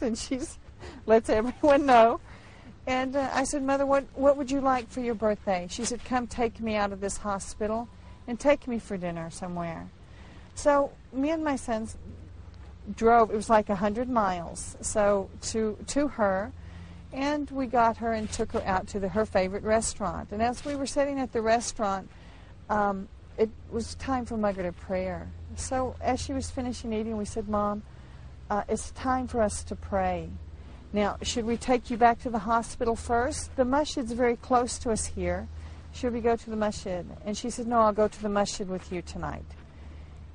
and she lets everyone know. And I said, Mother, what would you like for your birthday? She said, come take me out of this hospital and take me for dinner somewhere. So me and my sons drove, it was like 100 miles, so to her, and we got her and took her out to her favorite restaurant. And as we were sitting at the restaurant, it was time for Maghrib prayer. So as she was finishing eating, we said, Mom, it's time for us to pray. Now, should we take you back to the hospital first? The masjid's very close to us here. Should we go to the masjid? And she said, no, I'll go to the masjid with you tonight.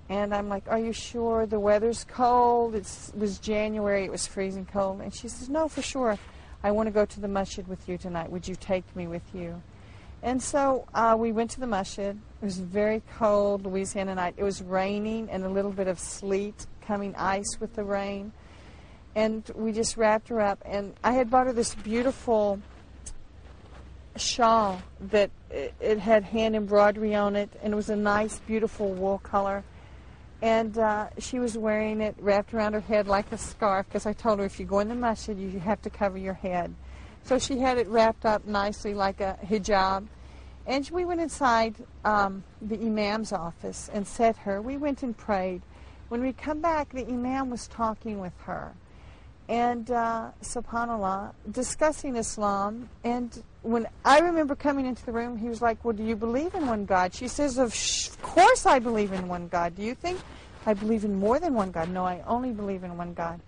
And I'm like, are you sure? The weather's cold. It was January. It was freezing cold. And she says, no, for sure. I want to go to the masjid with you tonight. Would you take me with you? And so we went to the masjid. It was very cold, Louisiana night. It was raining and a little bit of sleet coming, ice with the rain. And we just wrapped her up. And I had bought her this beautiful shawl that it had hand embroidery on it. And it was a nice, beautiful wool color. And she was wearing it wrapped around her head like a scarf, because I told her if you go in the masjid, you have to cover your head. So she had it wrapped up nicely like a hijab. And we went inside the imam's office and set her. We went and prayed. When we come back, the imam was talking with her. And, subhanAllah, discussing Islam. And when I remember coming into the room, he was like, well, do you believe in one God? She says, of course I believe in one God. Do you think I believe in more than one God? No, I only believe in one God.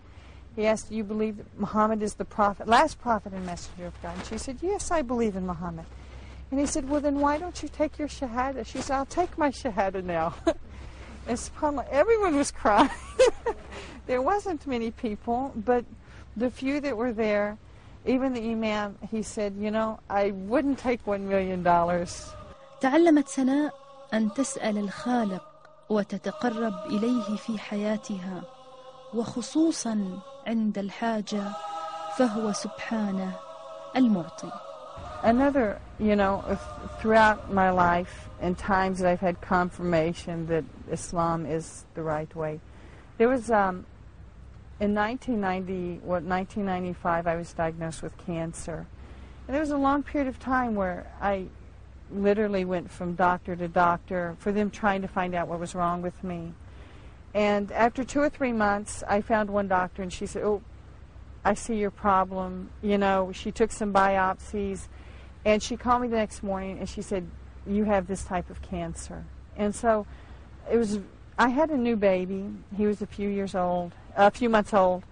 He asked, do you believe that Muhammad is the prophet, last prophet and messenger of God? And she said, yes, I believe in Muhammad. And he said, well, then why don't you take your shahada? She said, I'll take my shahada now. And subhanAllah, everyone was crying. There wasn't many people, but the few that were there, even the imam, he said, you know, I wouldn't take $1 million. تعلمت سناء أن تسأل الخالق وتتقرب إليه في حياتها وخصوصا عند الحاجة فهو سبحانه المعطي. Another, you know, throughout my life and times that I've had confirmation that Islam is the right way. There was, in 1995, I was diagnosed with cancer. And there was a long period of time where I literally went from doctor to doctor for them trying to find out what was wrong with me. And after 2 or 3 months, I found one doctor, and she said, oh, I see your problem. You know, she took some biopsies. And she called me the next morning, and she said, you have this type of cancer. And so it was, I had a new baby. He was a few months old.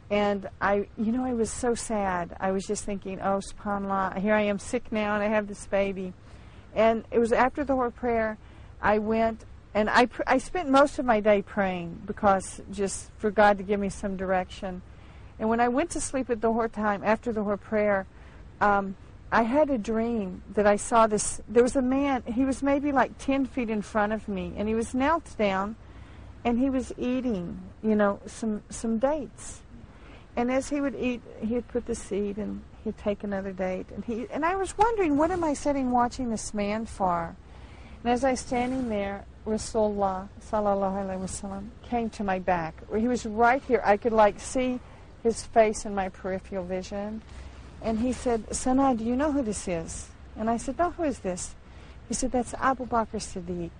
And I was so sad. I was just thinking, oh, subhanAllah, here I am sick now, and I have this baby. And it was after the Dhuhr prayer, I went, and I spent most of my day praying, because just for God to give me some direction. And when I went to sleep at the Dhuhr time, after the Dhuhr prayer, I had a dream that I saw this, there was a man, he was maybe like 10 feet in front of me, and he was knelt down, and he was eating, you know, some dates. And as he would eat, he'd put the seed, and he'd take another date. And I was wondering, what am I sitting watching this man for? And as I was standing there, Rasulullah, sallallahu alaihi wasallam, came to my back. He was right here. I could like see his face in my peripheral vision. And he said, Sana, do you know who this is? And I said, no, who is this? He said, that's Abu Bakr Siddiq.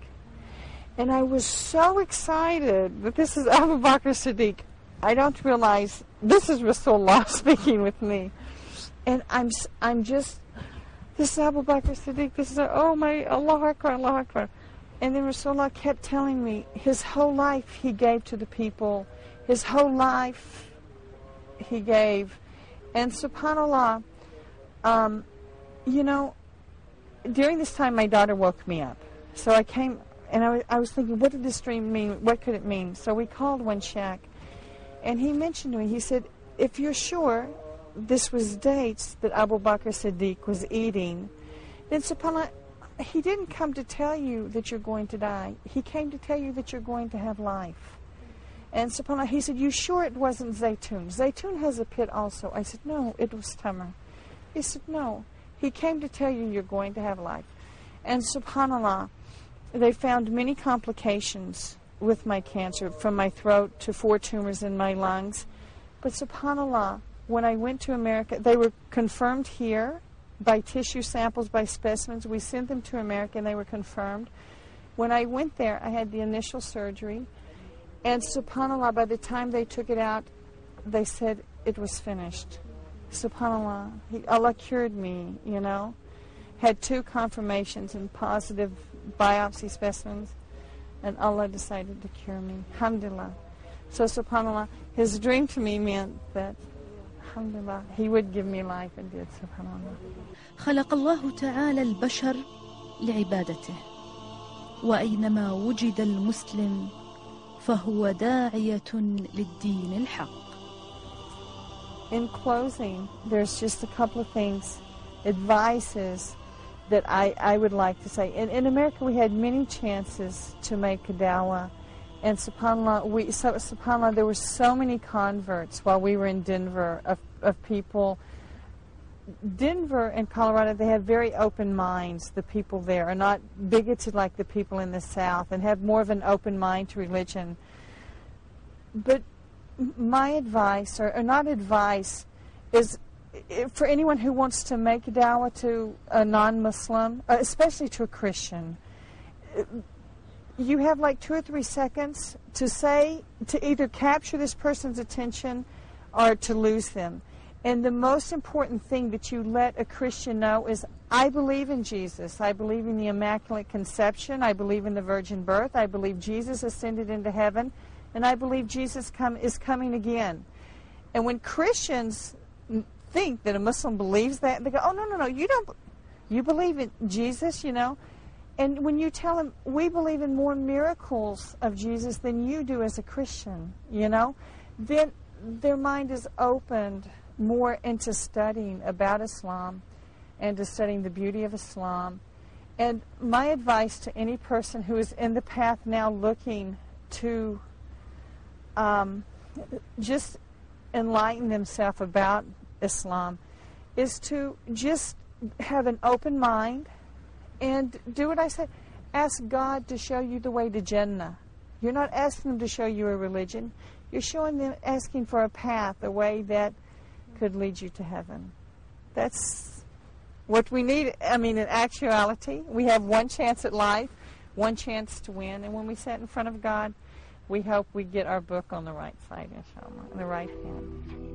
And I was so excited that this is Abu Bakr Siddiq. I don't realize this is Rasulullah speaking with me. And I'm just, this is Abu Bakr Siddiq. This is, oh my, Allahu Akbar, Allahu Akbar. And then Rasulullah kept telling me his whole life he gave to the people. His whole life he gave. And subhanAllah, you know, during this time my daughter woke me up. So I came, and I was thinking, what did this dream mean? What could it mean? So we called one shack, and he mentioned to me, he said, if you're sure this was dates that Abu Bakr Siddiq was eating, then subhanAllah, he didn't come to tell you that you're going to die. He came to tell you that you're going to have life. And subhanAllah, he said, you sure it wasn't Zaytun? Zaytun has a pit also. I said, no, it was Tamar. He said, no. He came to tell you you're going to have life. And subhanAllah, they found many complications with my cancer, from my throat to 4 tumors in my lungs. But subhanAllah, when I went to America, they were confirmed here by tissue samples, by specimens. We sent them to America and they were confirmed. When I went there, I had the initial surgery. And subhanAllah, by the time they took it out, they said it was finished. SubhanAllah, Allah cured me, you know. Had 2 confirmations and positive biopsy specimens, and Allah decided to cure me. Alhamdulillah. So SubhanAllah, His dream to me meant that, Alhamdulillah, He would give me life, and did, SubhanAllah. خلق الله تعالى البشر لعبادته، وأينما وجد المسلم فهو داعية للدين الحق. In closing, there's just a couple of things, advices that I would like to say. In America, we had many chances to make a dawah, and subhanAllah, there were so many converts while we were in Denver of people. Denver and Colorado, they have very open minds. The people there are not bigoted like the people in the South and have more of an open mind to religion. But my advice, or not advice, is for anyone who wants to make a dawah to a non-Muslim, especially to a Christian, you have like 2 or 3 seconds to say, to either capture this person's attention or to lose them. And the most important thing that you let a Christian know is, I believe in Jesus. I believe in the Immaculate Conception. I believe in the virgin birth. I believe Jesus ascended into heaven. And I believe Jesus is coming again. And when Christians think that a Muslim believes that, they go, oh, no, you don't. You believe in Jesus, you know. And when you tell them, we believe in more miracles of Jesus than you do as a Christian, you know, then their mind is opened more into studying about Islam and to studying the beauty of Islam. And my advice to any person who is in the path now looking to just enlighten themselves about Islam is to just have an open mind and do what I said. Ask God to show you the way to Jannah. You're not asking Him to show you a religion. You're showing them, asking for a path, a way that could lead you to heaven. That's what we need. I mean, in actuality, we have one chance at life, one chance to win. And when we sit in front of God, we hope we get our book on the right side, inshallah, on the right hand.